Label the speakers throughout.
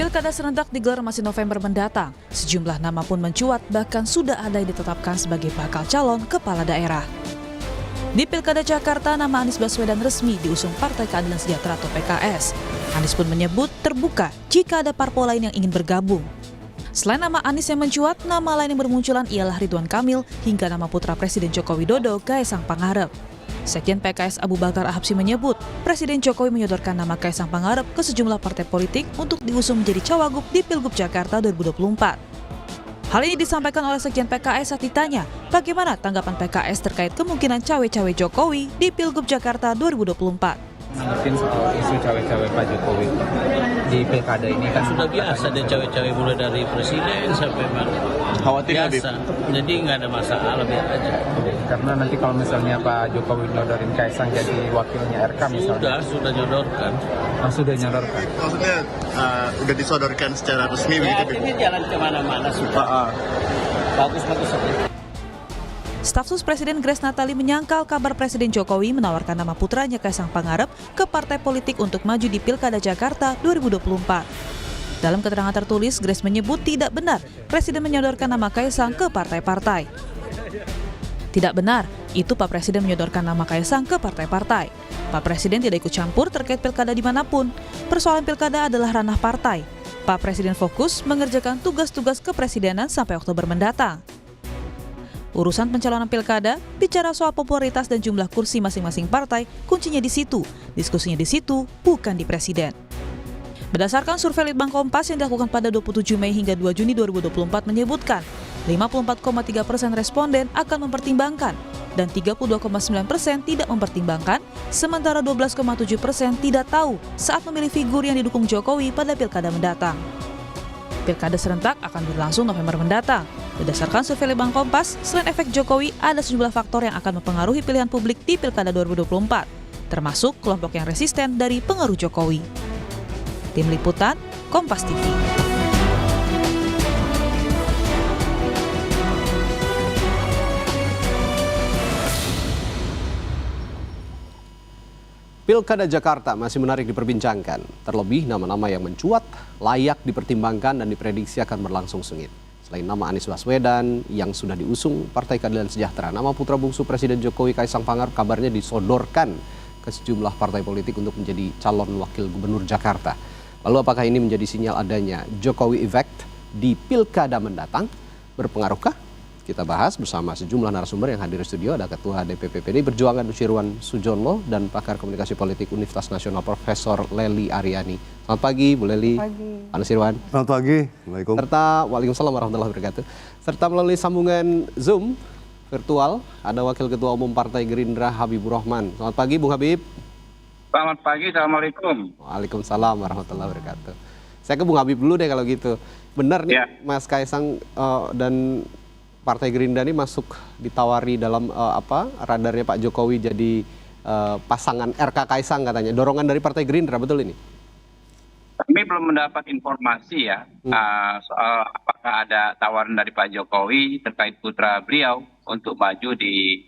Speaker 1: Pilkada serentak digelar masih November mendatang. Sejumlah nama pun mencuat, bahkan sudah ada yang ditetapkan sebagai bakal calon kepala daerah. Di Pilkada Jakarta, nama Anies Baswedan resmi diusung Partai Keadilan Sejahtera atau PKS. Anies pun menyebut terbuka jika ada parpol lain yang ingin bergabung. Selain nama Anies yang mencuat, nama lain yang bermunculan ialah Ridwan Kamil hingga nama putra Presiden Joko Widodo, Kaesang Pangarep. Sekjen PKS Abu Bakar Ahabsyi menyebut, Presiden Jokowi menyodorkan nama Kaesang Pangarep ke sejumlah partai politik untuk diusung menjadi cawagup di Pilgub Jakarta 2024. Hal ini disampaikan oleh Sekjen PKS saat ditanya, bagaimana tanggapan PKS terkait kemungkinan cawe-cawe Jokowi di Pilgub Jakarta 2024.
Speaker 2: Mungkin soal isu cawe-cawe Pak Jokowi di pilkada ini kan
Speaker 3: sudah biasa dia cawe-cawe mulai dari presiden sampai mana.
Speaker 4: Khawatir
Speaker 3: biasa, jadi nggak ada masalah, biar aja.
Speaker 2: Karena nanti kalau misalnya Pak Jokowi nyodorin Kaesang jadi wakilnya RK misalnya.
Speaker 3: Sudah nyodorkan.
Speaker 2: Sudah nyodorkan.
Speaker 4: Maksudnya udah disodorkan secara resmi
Speaker 3: Ya,
Speaker 4: begitu?
Speaker 3: ini jalan kemana-mana sudah. Bagus-bagus saja.
Speaker 1: Staf Sus Presiden Grace Natali menyangkal kabar Presiden Jokowi menawarkan nama putranya Kaesang Pangarep ke partai politik untuk maju di Pilkada Jakarta 2024. Dalam keterangan tertulis, Grace menyebut tidak benar Presiden menyodorkan nama Kaesang ke partai-partai. Tidak benar, itu Pak Presiden menyodorkan nama Kaesang ke partai-partai. Pak Presiden tidak ikut campur terkait pilkada dimanapun. Persoalan pilkada adalah ranah partai. Pak Presiden fokus mengerjakan tugas-tugas kepresidenan sampai Oktober mendatang. Urusan pencalonan pilkada, bicara soal popularitas dan jumlah kursi masing-masing partai, kuncinya di situ. Diskusinya di situ, bukan di presiden. Berdasarkan survei Litbang Kompas yang dilakukan pada 27 Mei hingga 2 Juni 2024 menyebutkan, 54,3% responden akan mempertimbangkan dan 32,9% tidak mempertimbangkan, sementara 12,7% tidak tahu saat memilih figur yang didukung Jokowi pada pilkada mendatang. Pilkada serentak akan berlangsung November mendatang. Berdasarkan survei Litbang Kompas, selain efek Jokowi, ada sejumlah faktor yang akan mempengaruhi pilihan publik di Pilkada 2024, termasuk kelompok yang resisten dari pengaruh Jokowi. Tim Liputan, Kompas TV.
Speaker 5: Pilkada Jakarta masih menarik diperbincangkan. Terlebih nama-nama yang mencuat layak dipertimbangkan dan diprediksi akan berlangsung sengit. Selain nama Anies Baswedan yang sudah diusung Partai Keadilan Sejahtera, nama putra bungsu Presiden Jokowi Kaesang Pangarep kabarnya disodorkan ke sejumlah partai politik untuk menjadi calon wakil gubernur Jakarta. Lalu apakah ini menjadi sinyal adanya Jokowi effect di pilkada mendatang? Berpengaruhkah? Kita bahas bersama sejumlah narasumber yang hadir di studio. Ada Ketua DPP PDI Perjuangan Nusirwan Sujono dan pakar komunikasi politik Universitas Nasional Profesor Lely Aryani. Selamat pagi Bu Lely.
Speaker 6: Pagi.
Speaker 5: Pak Nusirwan.
Speaker 6: Selamat pagi. Assalamualaikum.
Speaker 5: Serta Waalaikumsalam warahmatullahi wabarakatuh. Serta melalui sambungan Zoom virtual ada Wakil Ketua Umum Partai Gerindra Habibur Rahman. Selamat pagi Bung Habib.
Speaker 7: Selamat pagi, Assalamualaikum.
Speaker 5: Waalaikumsalam warahmatullahi wabarakatuh. Saya ke Bung Habib dulu deh kalau gitu. Benar nih
Speaker 7: Ya.
Speaker 5: Mas Kaesang dan Partai Gerindra ini masuk ditawari dalam radarnya Pak Jokowi jadi pasangan RK Kaesang katanya. Dorongan dari Partai Gerindra, betul ini?
Speaker 7: Kami belum mendapat informasi ya soal apakah ada tawaran dari Pak Jokowi terkait putra beliau untuk maju di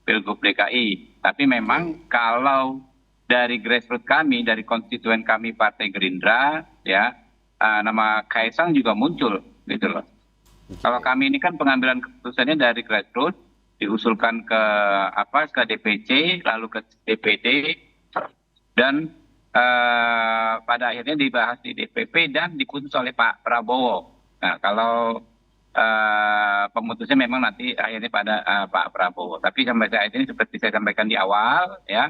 Speaker 7: Pilgub DKI. Tapi memang kalau dari grassroots kami, dari konstituen kami Partai Gerindra, ya nama Kaesang juga muncul, gitu loh. Kalau kami ini kan pengambilan keputusannya dari grassroots, diusulkan ke DPC, lalu ke DPD, dan pada akhirnya dibahas di DPP dan diputus oleh Pak Prabowo. Nah, kalau pemutusnya memang nanti akhirnya pada Pak Prabowo. Tapi sampai saat ini seperti saya sampaikan di awal, ya,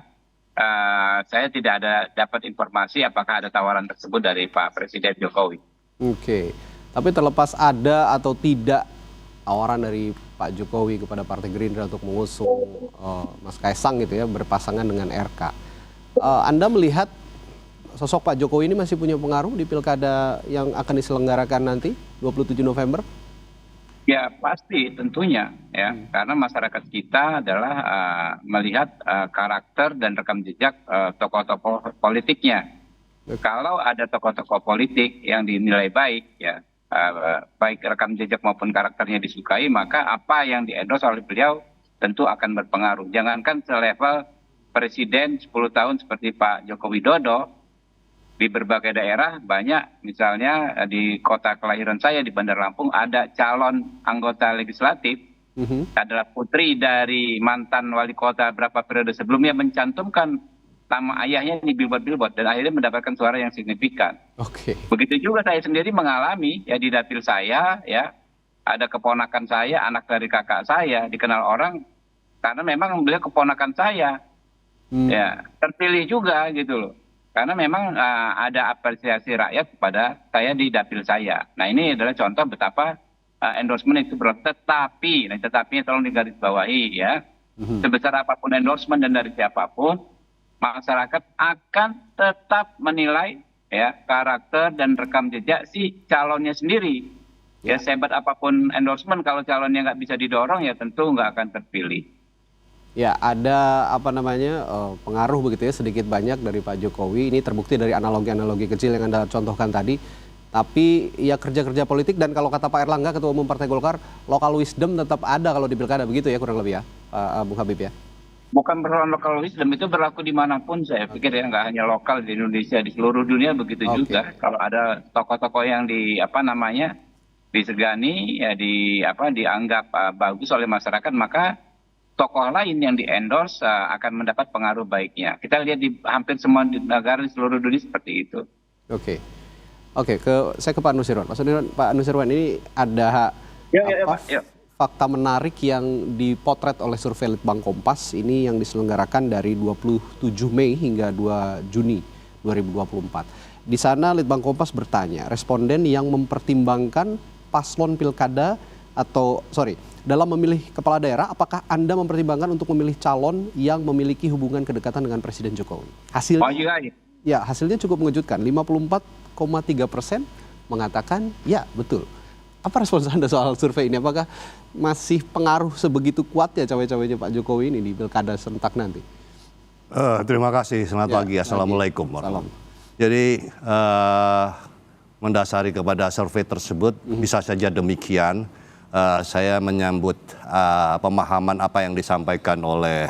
Speaker 7: saya tidak ada dapat informasi apakah ada tawaran tersebut dari Pak Presiden Jokowi.
Speaker 5: Oke. Tapi terlepas ada atau tidak tawaran dari Pak Jokowi kepada Partai Gerindra untuk mengusung Mas Kaesang gitu ya, berpasangan dengan RK. Anda melihat sosok Pak Jokowi ini masih punya pengaruh di pilkada yang akan diselenggarakan nanti 27 November?
Speaker 7: Ya pasti tentunya ya, karena masyarakat kita adalah melihat karakter dan rekam jejak tokoh-tokoh politiknya. Kalau ada tokoh-tokoh politik yang dinilai baik ya, baik rekam jejak maupun karakternya disukai, maka apa yang di-endorse oleh beliau tentu akan berpengaruh. Jangankan selevel presiden 10 tahun seperti Pak Joko Widodo, di berbagai daerah banyak, misalnya di kota kelahiran saya di Bandar Lampung ada calon anggota legislatif adalah putri dari mantan wali kota berapa periode sebelumnya mencantumkan nama ayahnya di billboard dan akhirnya mendapatkan suara yang signifikan.
Speaker 5: Oke.
Speaker 7: Begitu juga saya sendiri mengalami ya di dapil saya ya, ada keponakan saya, anak dari kakak saya dikenal orang karena memang beliau keponakan saya. Ya, terpilih juga gitu loh. Karena memang ada apresiasi rakyat kepada saya di dapil saya. Nah, ini adalah contoh betapa endorsement itu berlaku. Tetapi, tetapinya tolong digarisbawahi ya. Sebesar apapun endorsement dan dari siapapun, masyarakat akan tetap menilai ya karakter dan rekam jejak si calonnya sendiri. Ya, sehebat apapun endorsement, kalau calonnya nggak bisa didorong ya tentu nggak akan terpilih.
Speaker 5: Ya, ada pengaruh begitu ya sedikit banyak dari Pak Jokowi. Ini terbukti dari analogi-analogi kecil yang Anda contohkan tadi. Tapi ya kerja-kerja politik, dan kalau kata Pak Erlangga, Ketua Umum Partai Golkar, local wisdom tetap ada kalau di pilkada, begitu ya kurang lebih ya, Pak Bung Habib ya?
Speaker 7: Bukan persoalan local wisdom, itu berlaku dimanapun saya pikir ya, nggak hanya lokal di Indonesia, di seluruh dunia begitu juga. Kalau ada tokoh-tokoh yang disegani ya dianggap bagus oleh masyarakat, maka tokoh lain yang di-endorse akan mendapat pengaruh baiknya. Kita lihat di hampir semua negara di seluruh dunia seperti itu.
Speaker 5: Oke, saya ke Pak Nusirwan. Pak Nusirwan, ini ada fakta menarik yang dipotret oleh survei Litbang Kompas ini yang diselenggarakan dari 27 Mei hingga 2 Juni 2024. Di sana Litbang Kompas bertanya, responden yang mempertimbangkan paslon pilkada dalam memilih kepala daerah, apakah Anda mempertimbangkan untuk memilih calon yang memiliki hubungan kedekatan dengan Presiden Jokowi? Hasilnya cukup mengejutkan. 54,3% mengatakan ya betul. Apa respons Anda soal survei ini? Apakah masih pengaruh sebegitu kuatnya cawe-cawenya Pak Jokowi ini di pilkada serentak nanti?
Speaker 6: Terima kasih. Selamat pagi. Assalamualaikum. Jadi mendasari kepada survei tersebut, bisa saja demikian. Saya menyambut pemahaman apa yang disampaikan oleh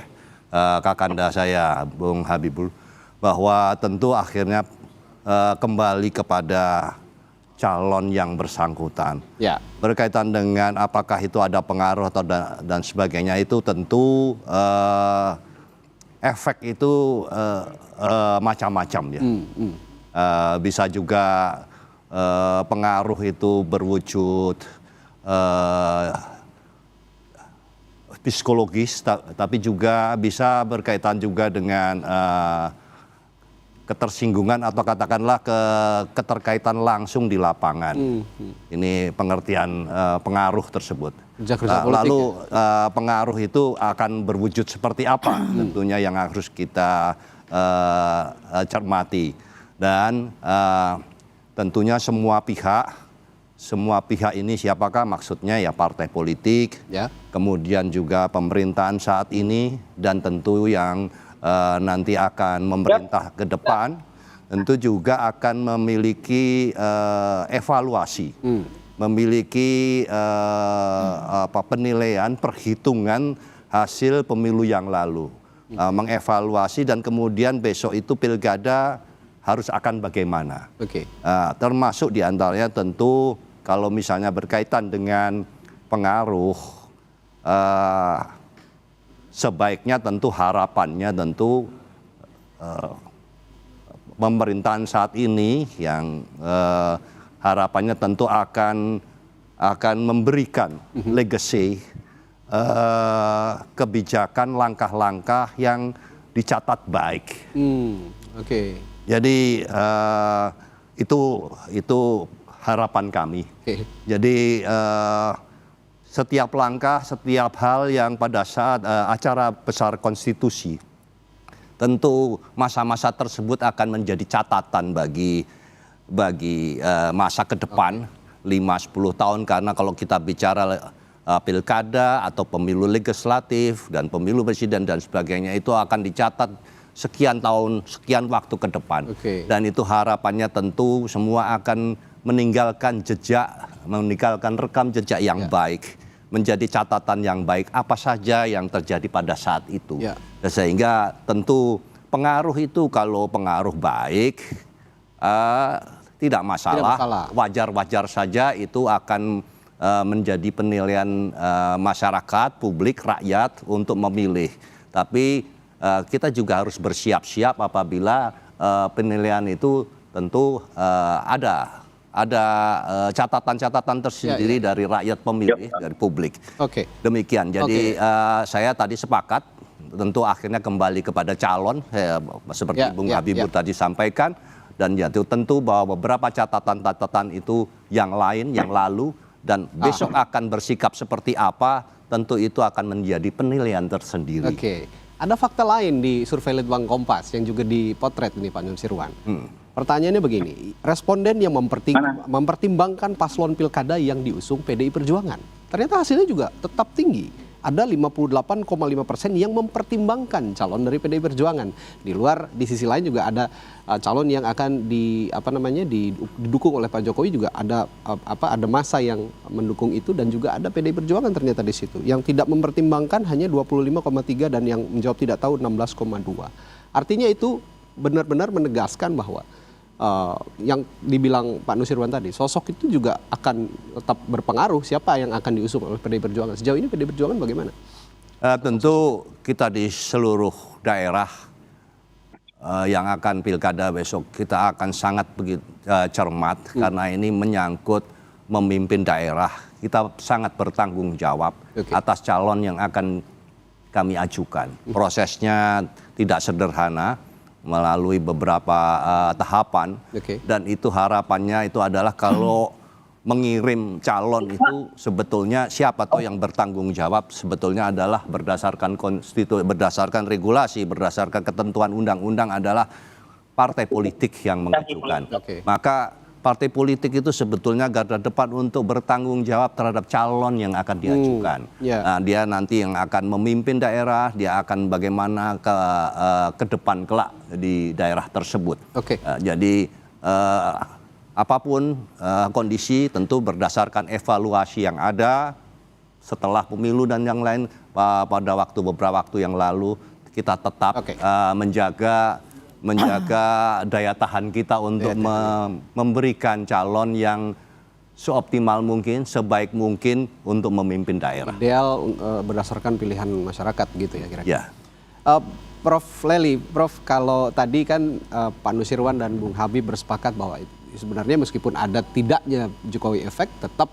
Speaker 6: kakanda saya, Bung Habibul, bahwa tentu akhirnya kembali kepada calon yang bersangkutan. Ya. Berkaitan dengan apakah itu ada pengaruh atau dan sebagainya, itu tentu efek itu macam-macam ya. Bisa juga pengaruh itu berwujud psikologis, tapi juga bisa berkaitan juga dengan ketersinggungan atau katakanlah keterkaitan langsung di lapangan. Ini pengertian pengaruh tersebut. Lalu pengaruh itu akan berwujud seperti apa tentunya yang harus kita cermati. Dan tentunya semua pihak ini siapakah maksudnya ya, partai politik, kemudian juga pemerintahan saat ini, dan tentu yang nanti akan memerintah ke depan, tentu juga akan memiliki evaluasi, memiliki penilaian, perhitungan hasil pemilu yang lalu, mengevaluasi, dan kemudian besok itu pilkada harus akan bagaimana. Termasuk diantaranya tentu kalau misalnya berkaitan dengan pengaruh, sebaiknya tentu harapannya tentu pemerintahan saat ini yang harapannya tentu akan memberikan legacy, kebijakan, langkah-langkah yang dicatat baik. Jadi itu harapan kami. Jadi setiap langkah, setiap hal yang pada saat acara besar konstitusi, tentu masa-masa tersebut akan menjadi catatan bagi masa ke depan 5-10 tahun, karena kalau kita bicara pilkada atau pemilu legislatif dan pemilu presiden dan sebagainya, itu akan dicatat sekian tahun, sekian waktu ke depan. Dan itu harapannya tentu semua akan meninggalkan jejak, meninggalkan rekam jejak yang baik, menjadi catatan yang baik apa saja yang terjadi pada saat itu. Sehingga tentu pengaruh itu, kalau pengaruh baik, tidak masalah.
Speaker 5: masalah.
Speaker 6: Wajar-wajar saja itu akan menjadi penilaian masyarakat, publik, rakyat untuk memilih. Tapi kita juga harus bersiap-siap apabila penilaian itu tentu ada catatan-catatan tersendiri dari rakyat pemilih, dari publik.
Speaker 5: Oke.
Speaker 6: Demikian. Jadi saya tadi sepakat, tentu akhirnya kembali kepada calon, seperti Bung Habibur tadi sampaikan, dan ya tentu bahwa beberapa catatan-catatan itu yang lain, yang lalu, dan besok akan bersikap seperti apa, tentu itu akan menjadi penilaian tersendiri.
Speaker 5: Oke. Ada fakta lain di survei Litbang Kompas yang juga dipotret ini Pak Nusirwan. Pertanyaannya begini, responden yang mempertimbangkan paslon pilkada yang diusung PDI Perjuangan, ternyata hasilnya juga tetap tinggi. Ada 58,5% yang mempertimbangkan calon dari PDI Perjuangan. Di sisi lain juga ada calon yang akan didukung oleh Pak Jokowi, juga ada masa yang mendukung itu, dan juga ada PDI Perjuangan ternyata di situ. Yang tidak mempertimbangkan hanya 25,3 dan yang menjawab tidak tahu 16,2. Artinya itu benar-benar menegaskan bahwa yang dibilang Pak Nusirwan tadi, sosok itu juga akan tetap berpengaruh siapa yang akan diusung oleh PDI Perjuangan. Sejauh ini PDI Perjuangan bagaimana?
Speaker 6: Tentu kita di seluruh daerah yang akan pilkada besok, kita akan sangat cermat karena ini menyangkut memimpin daerah. Kita sangat bertanggung jawab atas calon yang akan kami ajukan. Prosesnya tidak sederhana, melalui beberapa tahapan, dan itu harapannya itu adalah kalau mengirim calon itu sebetulnya siapa tahu yang bertanggung jawab sebetulnya adalah berdasarkan berdasarkan regulasi, berdasarkan ketentuan undang-undang adalah partai politik yang mengajukan. Maka partai politik itu sebetulnya garda depan untuk bertanggung jawab terhadap calon yang akan diajukan. Nah, dia nanti yang akan memimpin daerah, dia akan bagaimana ke depan kelak di daerah tersebut. Jadi apapun kondisi tentu berdasarkan evaluasi yang ada setelah pemilu dan yang lain, pada beberapa waktu yang lalu kita tetap menjaga daya tahan kita untuk memberikan calon yang seoptimal mungkin, sebaik mungkin untuk memimpin daerah.
Speaker 5: Ideal berdasarkan pilihan masyarakat gitu ya kira-kira. Prof. Lely, Prof, kalau tadi kan Pak Nusirwan dan Bung Habib bersepakat bahwa sebenarnya meskipun ada tidaknya Jokowi efek, tetap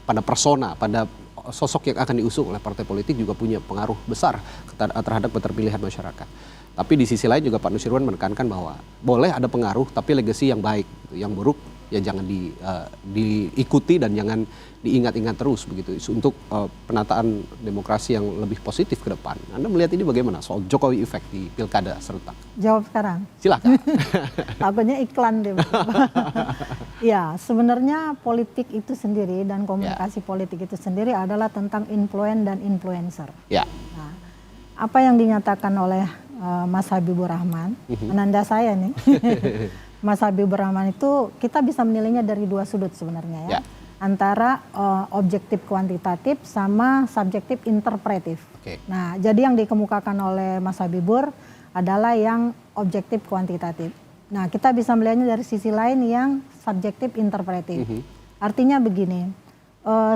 Speaker 5: pada persona, pada sosok yang akan diusung oleh partai politik juga punya pengaruh besar terhadap keterpilihan masyarakat. Tapi di sisi lain juga Pak Nusirwan menekankan bahwa boleh ada pengaruh, tapi legacy yang baik, yang buruk ya jangan diikuti dan jangan diingat-ingat terus begitu untuk penataan demokrasi yang lebih positif ke depan. Anda melihat ini bagaimana soal Jokowi efek di pilkada serentak?
Speaker 8: Jawab sekarang.
Speaker 5: Silakan.
Speaker 8: Takutnya iklan deh. Ya, sebenarnya politik itu sendiri dan komunikasi politik itu sendiri adalah tentang influence dan influencer. Nah, apa yang dinyatakan oleh Mas Habibur Rahman, menanda saya nih. Mas Habibur Rahman itu kita bisa menilainya dari dua sudut sebenarnya ya. Antara objektif kuantitatif sama subjektif interpretif. Nah, jadi yang dikemukakan oleh Mas Habibur adalah yang objektif kuantitatif. Nah, kita bisa melihatnya dari sisi lain yang subjektif interpretif. Artinya begini,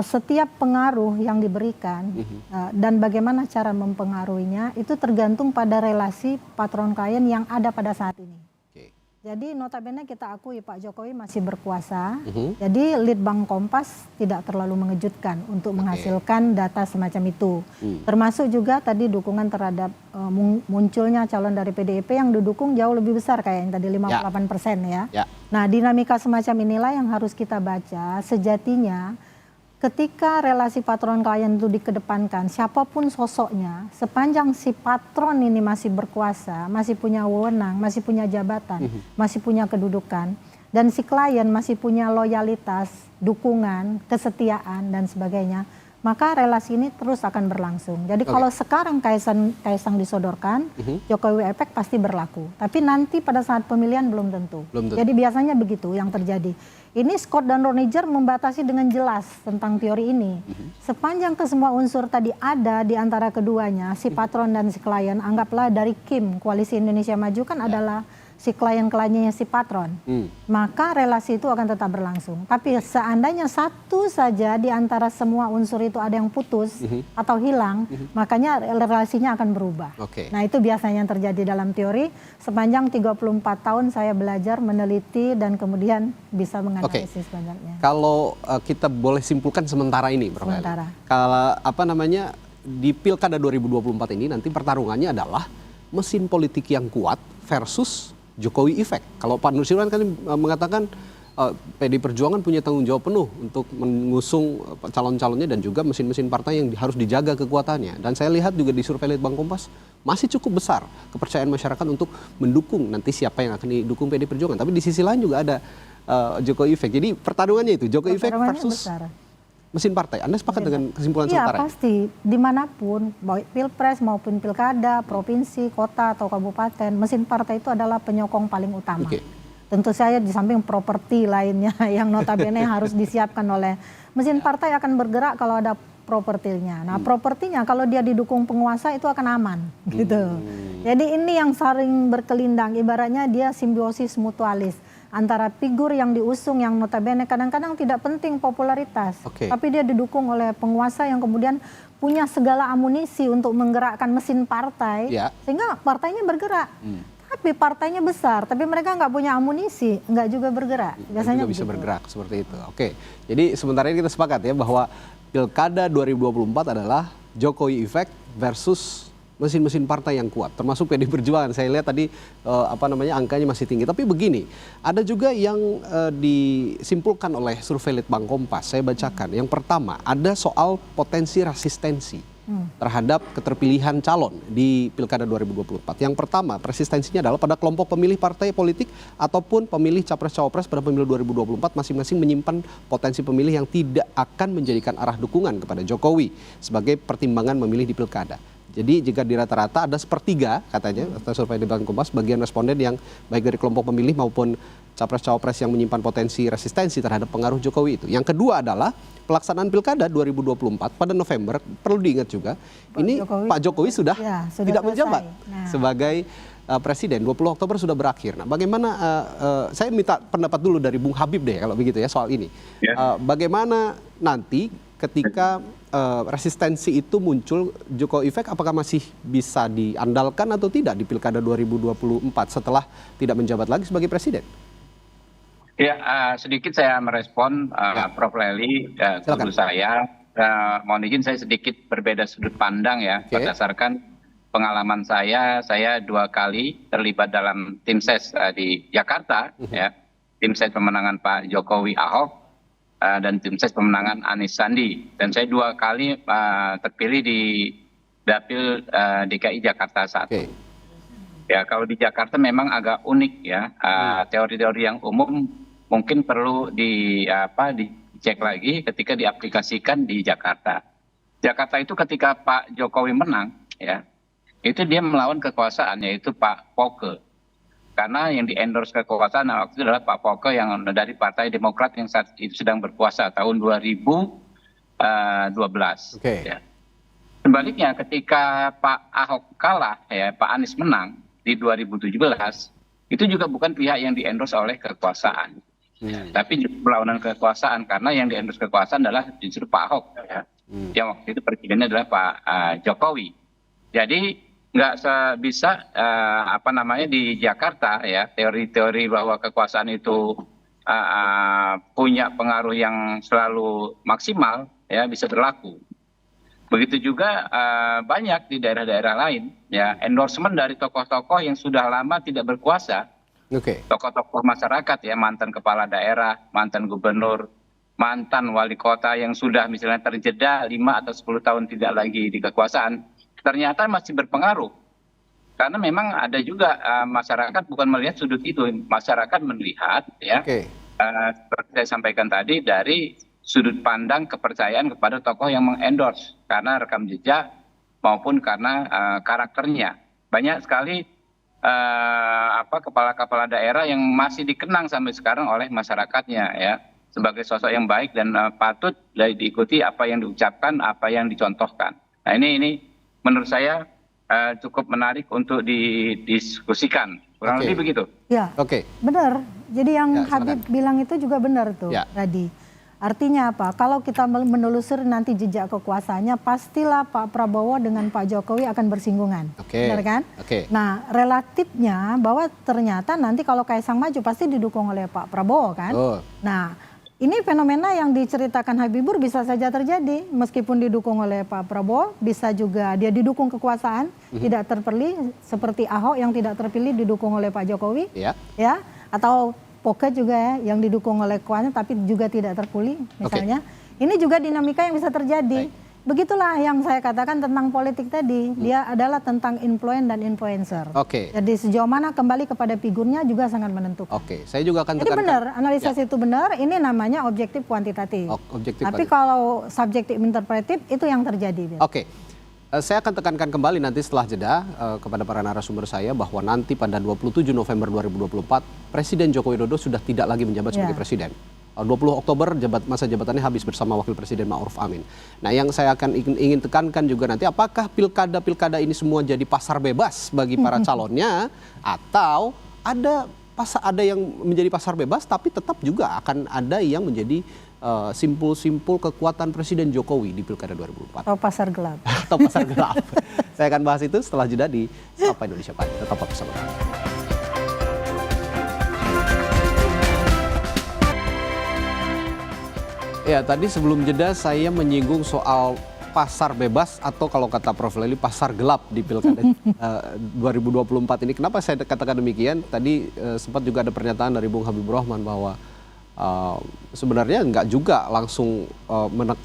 Speaker 8: setiap pengaruh yang diberikan dan bagaimana cara mempengaruhinya itu tergantung pada relasi patron klien yang ada pada saat ini. Jadi notabene kita akui Pak Jokowi masih berkuasa, jadi Litbang Kompas tidak terlalu mengejutkan untuk menghasilkan data semacam itu. Termasuk juga tadi dukungan terhadap munculnya calon dari PDIP yang didukung jauh lebih besar kayak yang tadi 58% ya. Nah, dinamika semacam inilah yang harus kita baca. Sejatinya ketika relasi patron klien itu dikedepankan, siapapun sosoknya, sepanjang si patron ini masih berkuasa, masih punya wewenang, masih punya jabatan, masih punya kedudukan, dan si klien masih punya loyalitas, dukungan, kesetiaan, dan sebagainya, maka relasi ini terus akan berlangsung. Jadi kalau sekarang Kaisang disodorkan, Jokowi efek pasti berlaku. Tapi nanti pada saat pemilihan belum tentu. Jadi biasanya begitu yang terjadi. Ini Scott dan Roninger membatasi dengan jelas tentang teori ini. Sepanjang kesemua unsur tadi ada di antara keduanya, si patron dan si klien, anggaplah dari KIM, Koalisi Indonesia Maju kan adalah si klien-kliennya si patron, maka relasi itu akan tetap berlangsung. Tapi seandainya satu saja di antara semua unsur itu ada yang putus atau hilang, makanya relasinya akan berubah. Nah, itu biasanya yang terjadi dalam teori. Sepanjang 34 tahun saya belajar, meneliti, dan kemudian bisa menganalisis banyaknya.
Speaker 5: Kalau kita boleh simpulkan sementara ini, Prof.
Speaker 8: Sementara.
Speaker 5: Kalau di Pilkada 2024 ini nanti pertarungannya adalah mesin politik yang kuat versus Jokowi effect. Kalau Pak Nusirwan kan mengatakan PDI Perjuangan punya tanggung jawab penuh untuk mengusung calon-calonnya dan juga mesin-mesin partai yang harus dijaga kekuatannya. Dan saya lihat juga di survei Litbang Kompas masih cukup besar kepercayaan masyarakat untuk mendukung nanti siapa yang akan didukung PDI Perjuangan. Tapi di sisi lain juga ada Jokowi effect. Jadi pertarungannya itu Jokowi effect versus mesin partai. Anda sepakat dengan kesimpulan sementara?
Speaker 8: Iya, pasti. Dimanapun, baik pilpres maupun pilkada, provinsi, kota, atau kabupaten, mesin partai itu adalah penyokong paling utama. Tentu saja di samping properti lainnya yang notabene harus disiapkan oleh mesin partai akan bergerak kalau ada propertinya. Nah, propertinya kalau dia didukung penguasa itu akan aman, gitu. Jadi ini yang saling berkelindang, ibaratnya dia simbiosis mutualis antara figur yang diusung yang notabene kadang-kadang tidak penting popularitas, tapi dia didukung oleh penguasa yang kemudian punya segala amunisi untuk menggerakkan mesin partai, sehingga partainya bergerak. Tapi partainya besar, tapi mereka nggak punya amunisi, nggak juga bergerak. Biasanya
Speaker 5: juga bisa bergerak seperti itu. Jadi sementara ini kita sepakat ya bahwa Pilkada 2024 adalah Jokowi effect versus mesin-mesin partai yang kuat, termasuk PDI Perjuangan. Saya lihat tadi angkanya masih tinggi. Tapi begini, ada juga yang disimpulkan oleh survei Litbang Kompas. Saya bacakan. Yang pertama, ada soal potensi resistensi terhadap keterpilihan calon di Pilkada 2024. Yang pertama, resistensinya adalah pada kelompok pemilih partai politik ataupun pemilih capres-cawapres pada pemilu 2024 masing-masing menyimpan potensi pemilih yang tidak akan menjadikan arah dukungan kepada Jokowi sebagai pertimbangan memilih di Pilkada. Jadi jika di rata-rata ada sepertiga katanya, survei di Litbang Kompas, bagian responden yang baik dari kelompok pemilih maupun capres-cawapres yang menyimpan potensi resistensi terhadap pengaruh Jokowi itu. Yang kedua adalah pelaksanaan Pilkada 2024 pada November, perlu diingat juga, Pak Jokowi sudah tidak menjabat sebagai Presiden. 20 Oktober sudah berakhir. Nah, bagaimana, saya minta pendapat dulu dari Bung Habib deh kalau begitu ya soal ini. Bagaimana nanti ketika resistensi itu muncul, Jokowi effect apakah masih bisa diandalkan atau tidak di Pilkada 2024 setelah tidak menjabat lagi sebagai presiden?
Speaker 7: Ya, sedikit saya merespon Prof. Lely, guru saya. Mohon izin saya sedikit berbeda sudut pandang ya, berdasarkan pengalaman saya 2 kali terlibat dalam tim ses di Jakarta, ya, tim ses pemenangan Pak Jokowi Ahok, dan tim ses pemenangan Anies Sandi, dan saya 2 kali terpilih di Dapil DKI Jakarta 1. Ya, kalau di Jakarta memang agak unik ya, teori-teori yang umum mungkin perlu dicek lagi ketika diaplikasikan di Jakarta. Jakarta itu ketika Pak Jokowi menang ya, itu dia melawan kekuasaan, yaitu Pak Poke. Karena yang di-endorse kekuasaan waktu itu adalah Pak Poke yang dari Partai Demokrat yang saat itu sedang berkuasa tahun 2012. Ya. Sebaliknya ketika Pak Ahok kalah, ya, Pak Anies menang di 2017, itu juga bukan pihak yang di-endorse oleh kekuasaan. Tapi perlawanan kekuasaan, karena yang di-endorse kekuasaan adalah justru Pak Ahok. Ya. Yang waktu itu presidennya adalah Pak Jokowi. Jadi nggak bisa di Jakarta ya, teori-teori bahwa kekuasaan itu punya pengaruh yang selalu maksimal ya bisa berlaku. Begitu juga banyak di daerah-daerah lain ya, endorsement dari tokoh-tokoh yang sudah lama tidak berkuasa. Tokoh-tokoh masyarakat ya, mantan kepala daerah, mantan gubernur, mantan wali kota yang sudah misalnya terjeda 5 atau 10 tahun tidak lagi di kekuasaan, ternyata masih berpengaruh. Karena memang ada juga masyarakat bukan melihat sudut itu, masyarakat melihat ya, seperti saya sampaikan tadi, dari sudut pandang kepercayaan kepada tokoh yang mengendorse karena rekam jejak maupun karena karakternya. Banyak sekali kepala-kepala daerah yang masih dikenang sampai sekarang oleh masyarakatnya ya, sebagai sosok yang baik dan patut diikuti apa yang diucapkan, apa yang dicontohkan. Nah, ini menurut saya cukup menarik untuk didiskusikan Kurang lebih begitu.
Speaker 8: Ya, benar. Jadi yang Habib bilang itu juga benar tuh tadi. Artinya apa? Kalau kita menelusuri nanti jejak kekuasaannya, pastilah Pak Prabowo dengan Pak Jokowi akan bersinggungan. Benar kan? Nah, relatifnya bahwa ternyata nanti kalau Kaisang maju pasti didukung oleh Pak Prabowo kan? Nah, ini fenomena yang diceritakan Habibur bisa saja terjadi. Meskipun didukung oleh Pak Prabowo, bisa juga dia didukung kekuasaan, tidak terpilih seperti Ahok yang tidak terpilih didukung oleh Pak Jokowi. Ya, atau Poke juga ya, yang didukung oleh kekuasaan tapi juga tidak terpilih misalnya. Ini juga dinamika yang bisa terjadi. Begitulah yang saya katakan tentang politik tadi. Dia adalah tentang influence dan influencer. Jadi sejauh mana kembali kepada figurnya juga sangat menentukan.
Speaker 5: Saya juga akan
Speaker 8: tekankan. Jadi benar, analisis itu benar. Ini namanya objektif kuantitatif. Tapi kalau subjektif interpretatif itu yang terjadi.
Speaker 5: Saya akan tekankan kembali nanti setelah jeda kepada para narasumber saya bahwa nanti pada 27 November 2024 Presiden Joko Widodo sudah tidak lagi menjabat sebagai presiden. 20 Oktober masa jabatannya habis bersama Wakil Presiden Ma'ruf Amin. Nah, yang saya akan ingin tekankan juga nanti apakah pilkada semua jadi pasar bebas bagi para calonnya atau ada yang menjadi pasar bebas tapi tetap juga akan ada yang menjadi simpul-simpul kekuatan Presiden Jokowi di Pilkada 2024.
Speaker 8: Atau pasar gelap.
Speaker 5: Atau pasar gelap. Saya akan bahas itu setelah jeda di Sapa Indonesia Pagi. Tetap bersama kami. Ya, tadi sebelum jeda saya menyinggung soal pasar bebas atau kalau kata Prof. Lely pasar gelap di Pilkada 2024 ini. Kenapa saya katakan demikian? Tadi sempat juga ada pernyataan dari Bung Habibur Rahman bahwa sebenarnya nggak juga langsung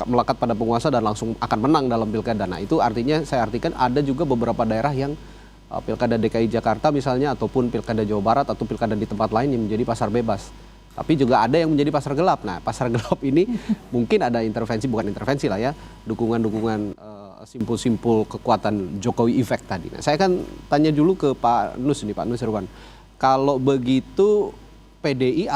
Speaker 5: melekat pada penguasa dan langsung akan menang dalam pilkada. Nah, itu artinya saya artikan ada juga beberapa daerah yang pilkada DKI Jakarta misalnya ataupun pilkada Jawa Barat atau pilkada di tempat lain yang menjadi pasar bebas. Tapi juga ada yang menjadi pasar gelap. Nah, pasar gelap ini mungkin ada bukan intervensi lah ya, dukungan-dukungan simpul-simpul kekuatan Jokowi effect tadi. Nah, saya akan tanya dulu ke Pak Nus Irwan. Kalau begitu PDI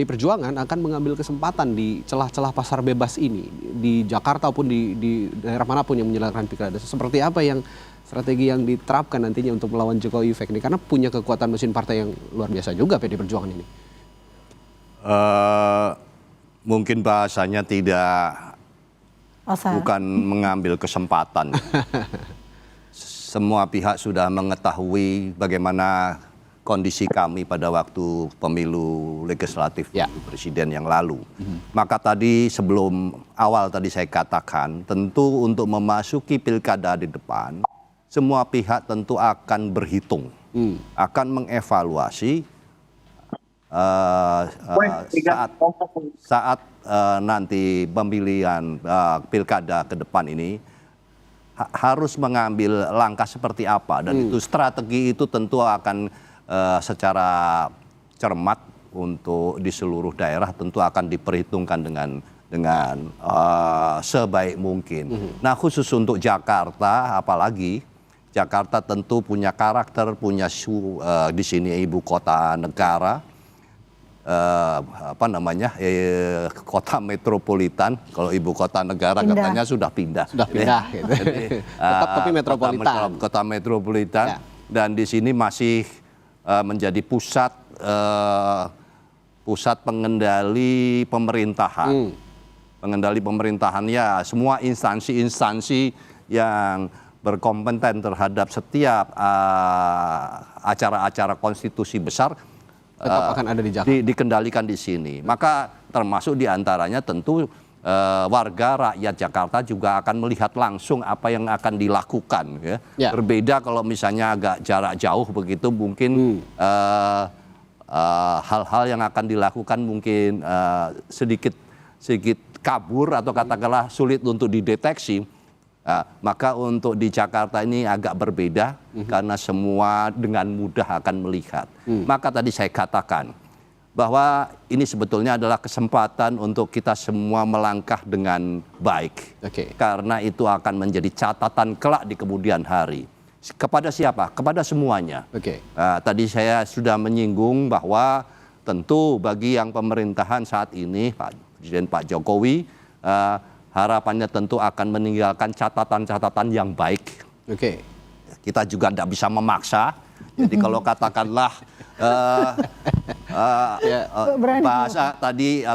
Speaker 5: Perjuangan akan mengambil kesempatan di celah-celah pasar bebas ini di Jakarta maupun di daerah manapun yang menyelenggarakan pilkada. Seperti apa yang strategi yang diterapkan nantinya untuk melawan Jokowi effect ini? Karena punya kekuatan mesin partai yang luar biasa juga PDI Perjuangan ini.
Speaker 6: Mungkin bahasanya bukan mengambil kesempatan. Semua pihak sudah mengetahui bagaimana kondisi kami pada waktu pemilu legislatif presiden yang lalu. Maka tadi sebelum awal tadi saya katakan, tentu untuk memasuki pilkada di depan, semua pihak tentu akan berhitung, akan mengevaluasi saat nanti pemilihan pilkada ke depan ini harus mengambil langkah seperti apa, dan itu strategi itu tentu akan secara cermat untuk di seluruh daerah tentu akan diperhitungkan dengan sebaik mungkin. Nah, khusus untuk Jakarta, apalagi Jakarta tentu punya karakter, punya di sini ibu kota negara, kota metropolitan. Kalau ibu kota negara katanya sudah pindah.
Speaker 5: Gitu. Tetap tapi metropolitan.
Speaker 6: Kota metropolitan dan di sini masih menjadi pusat pengendali pemerintahan. Pengendali pemerintahan ya semua instansi-instansi yang berkompeten terhadap setiap acara-acara konstitusi besar
Speaker 5: tetap akan ada di Jakarta.
Speaker 6: Dikendalikan di sini. Maka termasuk diantaranya tentu warga rakyat Jakarta juga akan melihat langsung apa yang akan dilakukan. Berbeda kalau misalnya agak jarak jauh begitu mungkin hal-hal yang akan dilakukan mungkin sedikit kabur atau katakanlah sulit untuk dideteksi. Maka untuk di Jakarta ini agak berbeda karena semua dengan mudah akan melihat. Maka tadi saya katakan bahwa ini sebetulnya adalah kesempatan untuk kita semua melangkah dengan baik. Karena itu akan menjadi catatan kelak di kemudian hari. Kepada siapa? Kepada semuanya. Tadi saya sudah menyinggung bahwa tentu bagi yang pemerintahan saat ini, Presiden Pak Jokowi, harapannya tentu akan meninggalkan catatan-catatan yang baik. Kita juga tidak bisa memaksa. Jadi kalau katakanlah bahasa tadi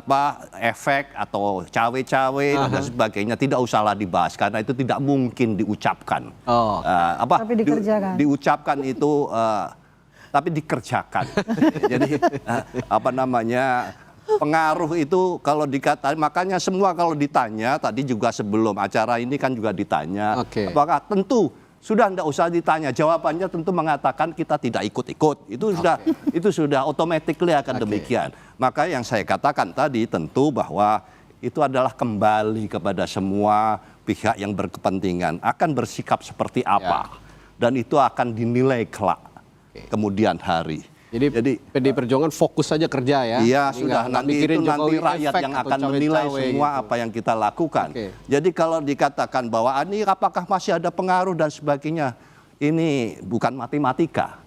Speaker 6: efek atau cawe-cawe dan sebagainya tidak usahlah dibahas karena itu tidak mungkin diucapkan.
Speaker 8: Tapi dikerjakan.
Speaker 6: Diucapkan itu tapi dikerjakan. Jadi pengaruh itu kalau dikatakan, makanya semua kalau ditanya tadi juga sebelum acara ini kan juga ditanya, apakah tentu sudah tidak usah ditanya, jawabannya tentu mengatakan kita tidak ikut-ikut. Itu sudah automatically akan demikian. Maka yang saya katakan tadi tentu bahwa itu adalah kembali kepada semua pihak yang berkepentingan akan bersikap seperti apa, dan itu akan dinilai kelak kemudian hari.
Speaker 5: Jadi PDI Perjuangan fokus saja kerja ya.
Speaker 6: Iya, sudah nanti rakyat yang akan menilai semua apa yang kita lakukan. Jadi kalau dikatakan bahwa ini apakah masih ada pengaruh dan sebagainya, ini bukan matematika.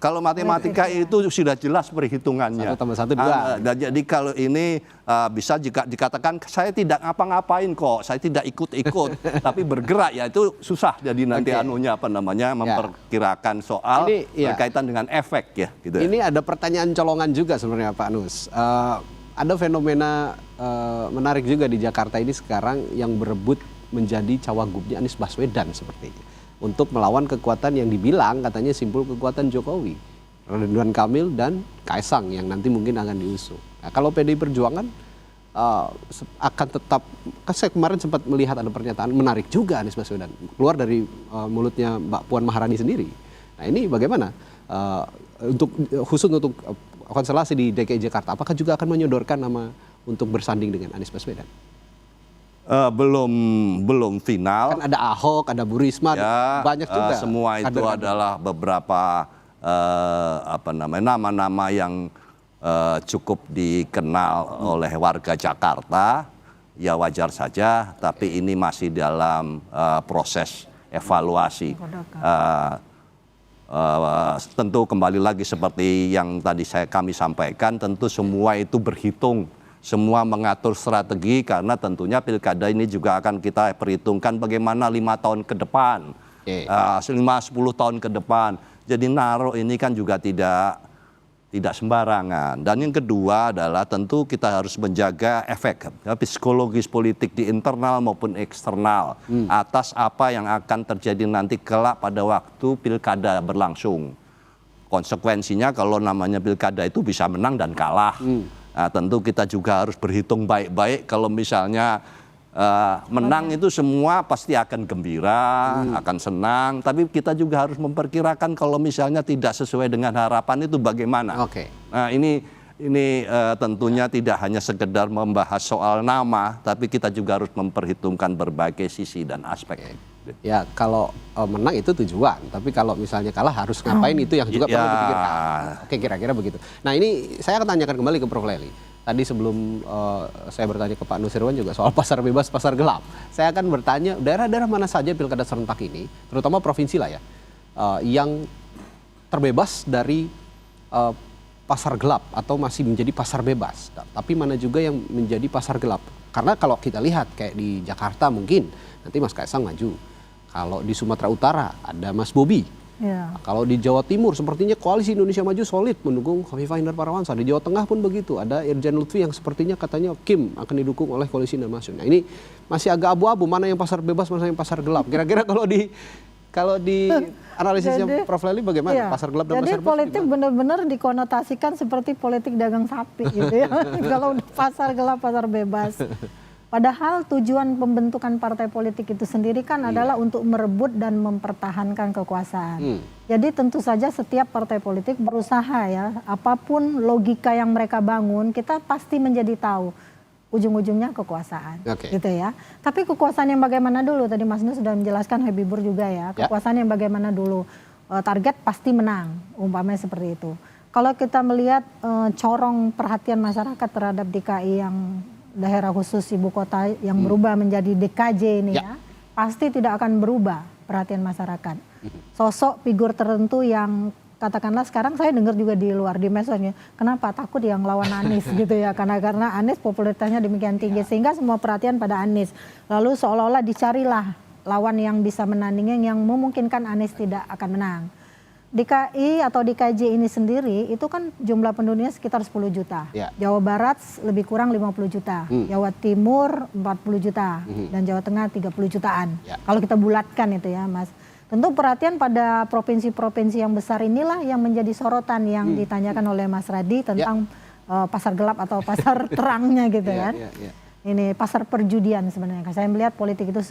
Speaker 6: Kalau matematika itu sudah jelas perhitungannya.
Speaker 5: 1+1 2.
Speaker 6: Jadi kalau ini bisa jika dikatakan saya tidak ngapa-ngapain kok, saya tidak ikut-ikut, tapi bergerak, ya itu susah. Jadi nanti memperkirakan soal berkaitan dengan efek ya. Gitu.
Speaker 5: Ini ada pertanyaan colongan juga sebenarnya Pak Nus. Ada fenomena menarik juga di Jakarta ini sekarang yang berebut menjadi cawagupnya Anies Baswedan seperti itu. Untuk melawan kekuatan yang dibilang katanya simpul kekuatan Jokowi, Ridwan Kamil dan Kaisang yang nanti mungkin akan diusung. Nah, kalau PDI Perjuangan akan tetap, saya kemarin sempat melihat ada pernyataan menarik juga Anies Baswedan keluar dari mulutnya Mbak Puan Maharani sendiri. Nah ini bagaimana khusus untuk konstelasi di DKI Jakarta, apakah juga akan menyodorkan nama untuk bersanding dengan Anies Baswedan?
Speaker 6: Belum final.
Speaker 5: Kan ada Ahok, ada Bu Risma, banyak juga.
Speaker 6: Semua itu adalah beberapa nama-nama yang cukup dikenal oleh warga Jakarta. Ya wajar saja, tapi ini masih dalam proses evaluasi. Tentu kembali lagi seperti yang tadi kami sampaikan, tentu semua itu berhitung. Semua mengatur strategi karena tentunya pilkada ini juga akan kita perhitungkan bagaimana 5 tahun ke depan, 5-10 tahun ke depan. Jadi naruh ini kan juga tidak sembarangan. Dan yang kedua adalah tentu kita harus menjaga efek psikologis politik di internal maupun eksternal atas apa yang akan terjadi nanti kelak pada waktu pilkada berlangsung. Konsekuensinya kalau namanya pilkada itu bisa menang dan kalah. Nah, tentu kita juga harus berhitung baik-baik kalau misalnya menang itu semua pasti akan gembira, akan senang. Tapi kita juga harus memperkirakan kalau misalnya tidak sesuai dengan harapan itu bagaimana. Nah ini tentunya tidak hanya sekedar membahas soal nama, tapi kita juga harus memperhitungkan berbagai sisi dan aspek.
Speaker 5: Ya kalau menang itu tujuan, tapi kalau misalnya kalah harus ngapain itu yang juga perlu dipikirkan. Oke, kira-kira begitu. Nah ini saya akan tanyakan kembali ke Prof. Lely. Tadi sebelum saya bertanya ke Pak Nusirwan juga soal pasar bebas, pasar gelap. Saya akan bertanya daerah-daerah mana saja pilkada serentak ini, terutama provinsi lah ya, yang terbebas dari pasar gelap atau masih menjadi pasar bebas. Tapi mana juga yang menjadi pasar gelap. Karena kalau kita lihat kayak di Jakarta mungkin nanti Mas Kaisang maju. Kalau di Sumatera Utara ada Mas Bobi. Kalau di Jawa Timur sepertinya Koalisi Indonesia Maju solid mendukung Khofifah Indar Parawansa. Di Jawa Tengah pun begitu. Ada Irjen Lutfi yang sepertinya katanya Kim akan didukung oleh Koalisi Indonesia Maju. Nah ini masih agak abu-abu mana yang pasar bebas, mana yang pasar gelap. Kira-kira kalau di analisisnya Prof. Lely bagaimana pasar gelap dan pasar bebas?
Speaker 8: Jadi politik benar-benar dikonotasikan seperti politik dagang sapi gitu ya. Kalau pasar gelap, pasar bebas. Padahal tujuan pembentukan partai politik itu sendiri kan adalah untuk merebut dan mempertahankan kekuasaan. Jadi tentu saja setiap partai politik berusaha ya, apapun logika yang mereka bangun, kita pasti menjadi tahu ujung-ujungnya kekuasaan, gitu ya. Tapi kekuasaan yang bagaimana dulu? Tadi Mas Nus sudah menjelaskan, Habibur juga ya. Kekuasaan yang bagaimana dulu? Target pasti menang, umpamanya seperti itu. Kalau kita melihat corong perhatian masyarakat terhadap DKI yang daerah khusus ibu kota yang berubah menjadi DKJ ini ya, pasti tidak akan berubah perhatian masyarakat. Sosok figur tertentu yang katakanlah sekarang saya dengar juga di luar di medsosnya, kenapa takut yang lawan Anies gitu ya, karena Anies popularitasnya demikian tinggi sehingga semua perhatian pada Anies. Lalu seolah-olah dicarilah lawan yang bisa menandingi yang memungkinkan Anies tidak akan menang. DKI atau DKJ ini sendiri itu kan jumlah penduduknya sekitar 10 juta. Jawa Barat lebih kurang 50 juta, Jawa Timur 40 juta, dan Jawa Tengah 30 jutaan. Kalau kita bulatkan itu ya Mas. Tentu perhatian pada provinsi-provinsi yang besar inilah yang menjadi sorotan yang ditanyakan oleh Mas Radi tentang pasar gelap atau pasar terangnya gitu kan. Ini pasar perjudian sebenarnya. Saya melihat politik itu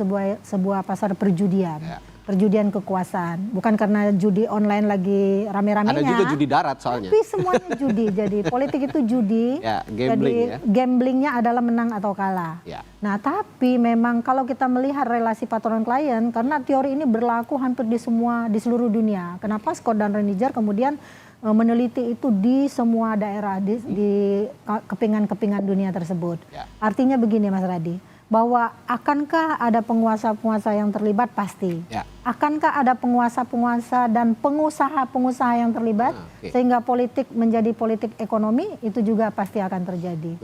Speaker 8: sebuah pasar perjudian. Perjudian kekuasaan, bukan karena judi online lagi rame-ramenya.
Speaker 5: Ada juga judi darat soalnya.
Speaker 8: Tapi semuanya judi. Jadi politik itu judi.
Speaker 5: Gambling,
Speaker 8: jadi gamblingnya adalah menang atau kalah. Nah, tapi memang kalau kita melihat relasi patron klien, karena teori ini berlaku hampir di seluruh dunia. Kenapa Scott dan Reniger kemudian meneliti itu di semua daerah di kepingan-kepingan dunia tersebut. Artinya begini Mas Radi, bahwa akankah ada penguasa-penguasa yang terlibat? Pasti. Akankah ada penguasa-penguasa dan pengusaha-pengusaha yang terlibat? Sehingga politik menjadi politik ekonomi, itu juga pasti akan terjadi.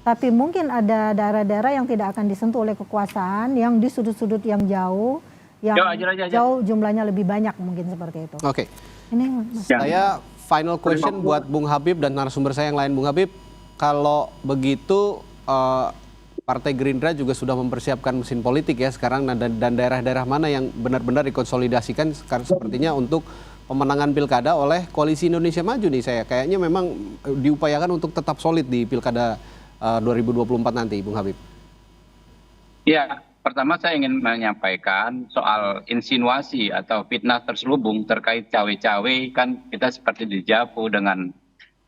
Speaker 8: Tapi mungkin ada daerah-daerah yang tidak akan disentuh oleh kekuasaan, yang di sudut-sudut yang jauh, yang jauh jumlahnya lebih banyak mungkin seperti itu. Ini
Speaker 5: saya final question buat Bung Habib dan narasumber saya yang lain. Bung Habib, kalau begitu Partai Gerindra juga sudah mempersiapkan mesin politik ya sekarang, dan daerah-daerah mana yang benar-benar dikonsolidasikan sekarang sepertinya untuk pemenangan pilkada oleh Koalisi Indonesia Maju nih. Saya kayaknya memang diupayakan untuk tetap solid di pilkada 2024 nanti, Bung Habib.
Speaker 7: Ya, pertama saya ingin menyampaikan soal insinuasi atau fitnah terselubung terkait cawe-cawe, kan kita seperti dijapu dengan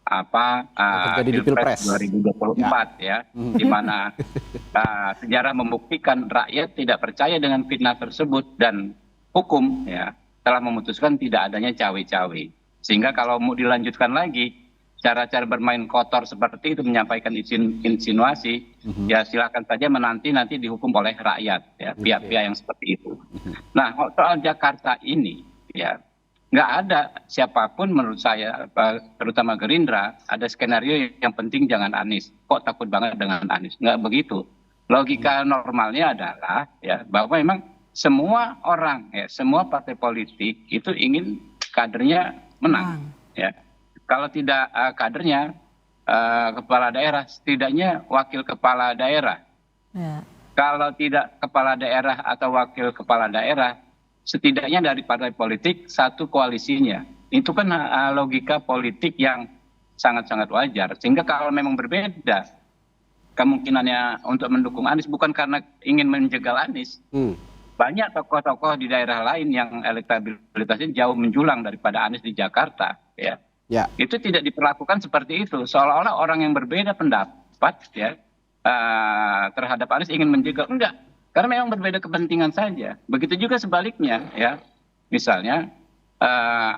Speaker 5: terjadi di Pilpres
Speaker 7: 2024 ya, di mana sejarah membuktikan rakyat tidak percaya dengan fitnah tersebut, dan hukum ya telah memutuskan tidak adanya cawe-cawe. Sehingga kalau mau dilanjutkan lagi cara-cara bermain kotor seperti itu, menyampaikan insinuasi, ya silakan saja nanti dihukum oleh rakyat ya, pihak-pihak yang seperti itu. Nah, soal Jakarta ini ya, nggak ada siapapun menurut saya, terutama Gerindra, ada skenario yang penting jangan Anies. Kok takut banget dengan Anies? Nggak begitu. Logika normalnya adalah ya bahwa memang semua orang, ya semua partai politik itu ingin kadernya menang. Ya, kalau tidak kadernya kepala daerah, setidaknya wakil kepala daerah. Kalau tidak kepala daerah atau wakil kepala daerah, setidaknya dari partai politik satu koalisinya. Itu kan logika politik yang sangat-sangat wajar. Sehingga kalau memang berbeda kemungkinannya untuk mendukung Anies, bukan karena ingin menjegal Anies. Banyak tokoh-tokoh di daerah lain yang elektabilitasnya jauh menjulang daripada Anies di Jakarta. Ya. Itu tidak diperlakukan seperti itu. Seolah-olah orang yang berbeda pendapat ya terhadap Anies ingin menjegal. Enggak. Karena memang berbeda kepentingan saja. Begitu juga sebaliknya ya. Misalnya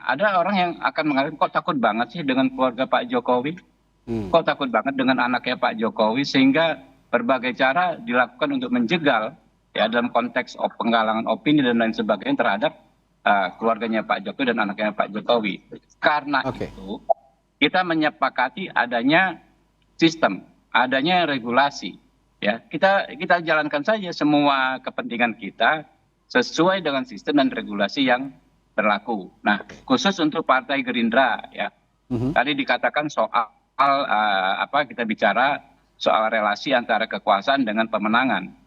Speaker 7: ada orang yang akan mengatakan, kok takut banget sih dengan keluarga Pak Jokowi? Kok takut banget dengan anaknya Pak Jokowi? Sehingga berbagai cara dilakukan untuk menjegal ya dalam konteks penggalangan opini dan lain sebagainya terhadap keluarganya Pak Jokowi dan anaknya Pak Jokowi. Karena itu kita menyepakati adanya sistem, adanya regulasi. Ya, kita jalankan saja semua kepentingan kita sesuai dengan sistem dan regulasi yang berlaku. Nah, khusus untuk Partai Gerindra ya. Tadi dikatakan soal kita bicara soal relasi antara kekuasaan dengan pemenangan.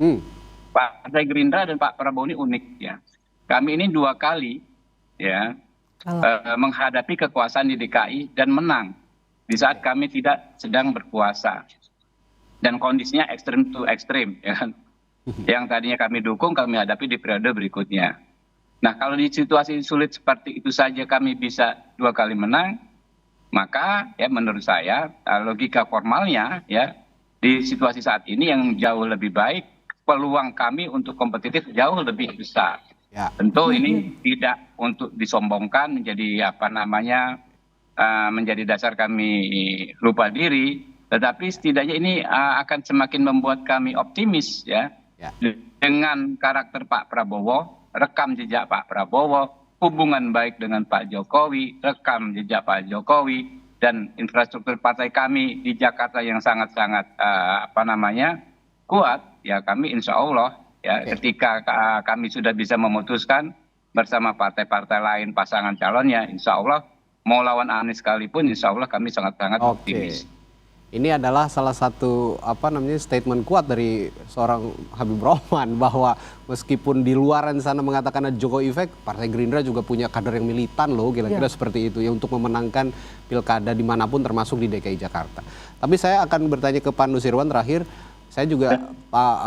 Speaker 7: Partai Gerindra dan Pak Prabowo ini unik ya. Kami ini 2 kali ya menghadapi kekuasaan di DKI dan menang di saat kami tidak sedang berkuasa. Dan kondisinya ekstrim to ekstrim, ya kan? Yang tadinya kami dukung, kami hadapi di periode berikutnya. Nah, kalau di situasi sulit seperti itu saja kami bisa 2 kali menang, maka ya menurut saya logika formalnya ya di situasi saat ini yang jauh lebih baik, peluang kami untuk kompetitif jauh lebih besar. Tentu ini tidak untuk disombongkan menjadi menjadi dasar kami lupa diri. Tetapi setidaknya ini akan semakin membuat kami optimis ya. Dengan karakter Pak Prabowo, rekam jejak Pak Prabowo, hubungan baik dengan Pak Jokowi, rekam jejak Pak Jokowi, dan infrastruktur partai kami di Jakarta yang sangat-sangat kuat, ya kami insya Allah ya ketika kami sudah bisa memutuskan bersama partai-partai lain pasangan calonnya, insya Allah mau lawan Anies sekalipun, insya Allah kami sangat-sangat optimis.
Speaker 5: Ini adalah salah satu statement kuat dari seorang Habibur Rahman bahwa meskipun di luaran sana mengatakan ada Jokowi effect, Partai Gerindra juga punya kader yang militan loh, kira-kira seperti itu ya untuk memenangkan pilkada dimanapun termasuk di DKI Jakarta. Tapi saya akan bertanya ke Pak Nusirwan terakhir. Saya juga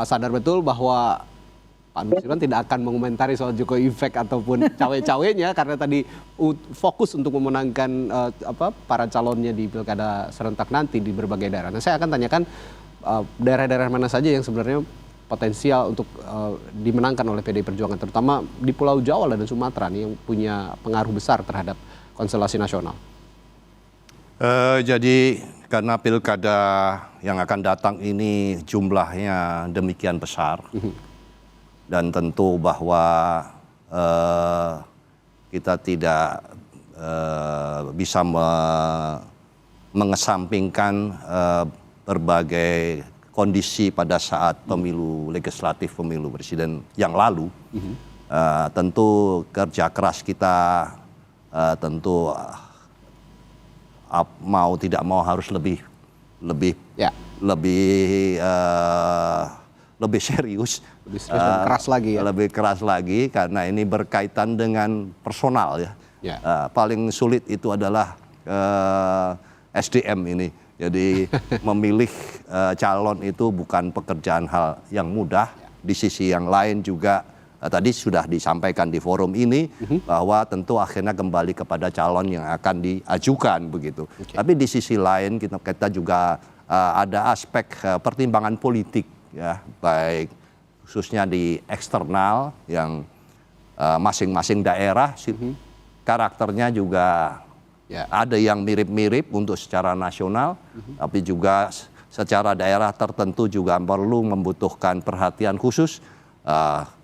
Speaker 5: sadar betul bahwa Pak Nusirwan tidak akan mengomentari soal Jokowi effect ataupun cawe-cawenya karena tadi fokus untuk memenangkan para calonnya di pilkada serentak nanti di berbagai daerah. Nah, saya akan tanyakan daerah-daerah mana saja yang sebenarnya potensial untuk dimenangkan oleh PDI Perjuangan, terutama di Pulau Jawa dan Sumatera nih yang punya pengaruh besar terhadap konstelasi nasional.
Speaker 6: Jadi karena pilkada yang akan datang ini jumlahnya demikian besar. Dan tentu bahwa kita tidak bisa mengesampingkan berbagai kondisi pada saat pemilu legislatif, pemilu presiden yang lalu. Tentu kerja keras kita tentu mau tidak mau harus lebih serius,
Speaker 5: dan keras lagi ya.
Speaker 6: Lebih keras lagi karena ini berkaitan dengan personal ya. Paling sulit itu adalah SDM ini. Jadi memilih calon itu bukan pekerjaan hal yang mudah. Di sisi yang lain juga tadi sudah disampaikan di forum ini bahwa tentu akhirnya kembali kepada calon yang akan diajukan begitu. Tapi di sisi lain kita juga ada aspek pertimbangan politik. Ya, baik khususnya di eksternal yang masing-masing daerah karakternya juga ada yang mirip-mirip untuk secara nasional, tapi juga secara daerah tertentu juga perlu membutuhkan perhatian khusus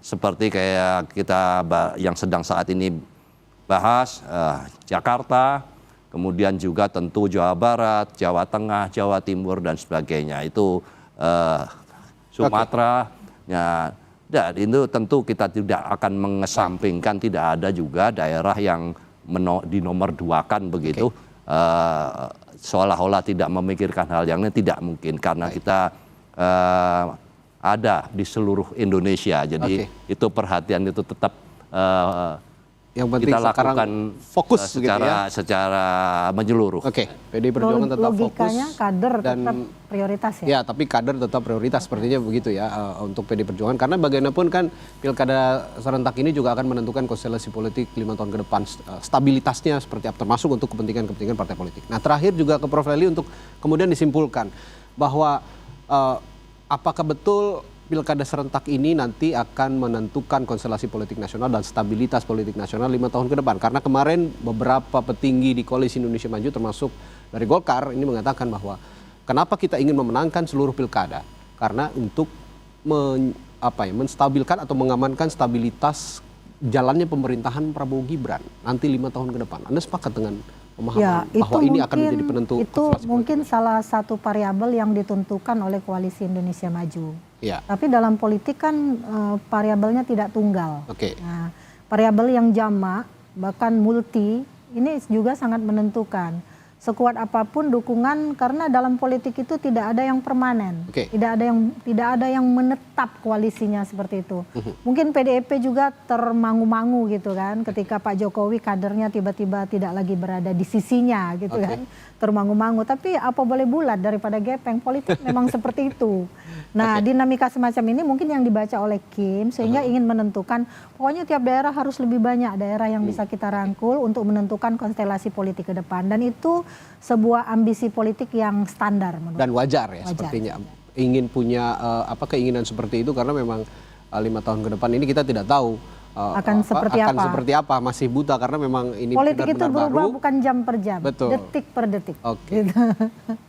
Speaker 6: seperti kayak kita yang sedang saat ini bahas Jakarta, kemudian juga tentu Jawa Barat, Jawa Tengah, Jawa Timur dan sebagainya itu. Sumatera, dan itu tentu kita tidak akan mengesampingkan, tidak ada juga daerah yang dinomorduakan begitu, seolah-olah tidak memikirkan hal yang ini, tidak mungkin karena kita ada di seluruh Indonesia, jadi itu perhatian itu tetap
Speaker 5: yang penting
Speaker 6: kita lakukan
Speaker 5: fokus
Speaker 6: secara menyeluruh.
Speaker 5: PDI Perjuangan tetap
Speaker 8: logikanya
Speaker 5: fokus
Speaker 8: kader
Speaker 5: dan
Speaker 8: tetap prioritas ya.
Speaker 5: Ya, tapi kader tetap prioritas sepertinya begitu ya untuk PDI Perjuangan karena bagaimanapun kan pilkada serentak ini juga akan menentukan konstelasi politik 5 tahun ke depan, stabilitasnya seperti apa termasuk untuk kepentingan partai politik. Nah, terakhir juga ke Prof. Lely untuk kemudian disimpulkan bahwa apakah betul pilkada serentak ini nanti akan menentukan konstelasi politik nasional dan stabilitas politik nasional 5 tahun ke depan. Karena kemarin beberapa petinggi di Koalisi Indonesia Maju termasuk dari Golkar ini mengatakan bahwa kenapa kita ingin memenangkan seluruh pilkada? Karena untuk menstabilkan atau mengamankan stabilitas jalannya pemerintahan Prabowo Gibran nanti 5 tahun ke depan. Anda sepakat dengan pemahaman bahwa ini akan menjadi penentu?
Speaker 8: Itu mungkin salah satu variabel yang ditentukan oleh Koalisi Indonesia Maju. Tapi dalam politik kan variabelnya tidak tunggal. Nah, variabel yang jamak bahkan multi ini juga sangat menentukan. Sekuat apapun dukungan karena dalam politik itu tidak ada yang permanen, tidak ada yang menetap koalisinya seperti itu. Mungkin PDIP juga termangu-mangu gitu kan, ketika Pak Jokowi kadernya tiba-tiba tidak lagi berada di sisinya gitu kan, termangu-mangu. Tapi apa boleh bulat daripada gepeng, politik memang seperti itu. Nah, dinamika semacam ini mungkin yang dibaca oleh Kim sehingga ingin menentukan pokoknya tiap daerah harus lebih banyak daerah yang bisa kita rangkul untuk menentukan konstelasi politik ke depan, dan itu sebuah ambisi politik yang standar menurut
Speaker 5: dan wajar ya sepertinya ingin punya keinginan seperti itu karena memang 5 tahun ke depan ini kita tidak tahu
Speaker 8: akan seperti apa,
Speaker 5: masih buta karena memang ini
Speaker 8: politik itu berubah
Speaker 5: baru.
Speaker 8: Bukan jam per jam, detik per detik. Gitu.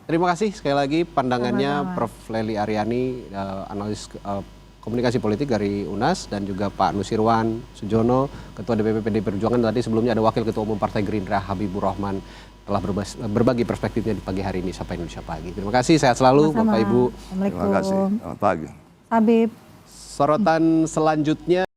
Speaker 5: Terima kasih sekali lagi pandangannya Prof. Lely Aryani, analis komunikasi politik dari UNAS, dan juga Pak Nusirwan Sujono, Ketua DPP PDI Perjuangan. Tadi sebelumnya ada Wakil Ketua Umum Partai Gerindra Habibur Rahman telah berbagi perspektifnya di pagi hari ini Sapa Indonesia Pagi. Terima kasih, sehat selalu Bapak Ibu.
Speaker 8: Assalamualaikum.
Speaker 6: Terima kasih. Selamat pagi.
Speaker 8: Habib.
Speaker 5: Sorotan selanjutnya